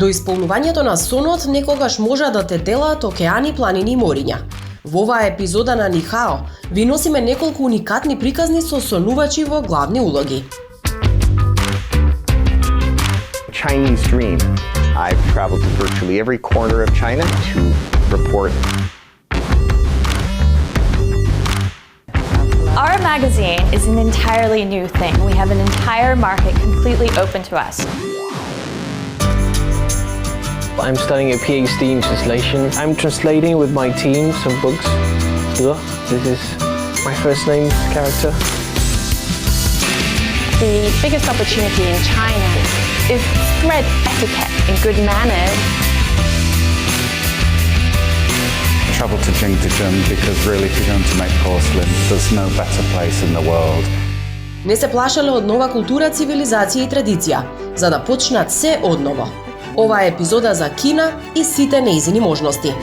До исполнувањето на сонот некогаш може да те делаат океани, планини и мориња. Во оваа епизода на Нихао ви носиме неколку уникатни приказни со сонувачи во главни улоги. Chinese dream. I've traveled to virtually every corner of China to report. Our magazine is an entirely new thing. We have an entire market completely open to us. I'm studying a PhD in translation. I'm translating with my team some books. This is my first name character. The biggest opportunity in China is spread etiquette and good manners. Travel to Jingdezhen because really if you're going to make porcelain, there's no better place in the world. Не се плашеле од нова култура, цивилизација и традиција, за да почнат се одново. Ова е епизода за Кина и сите нејзини можности.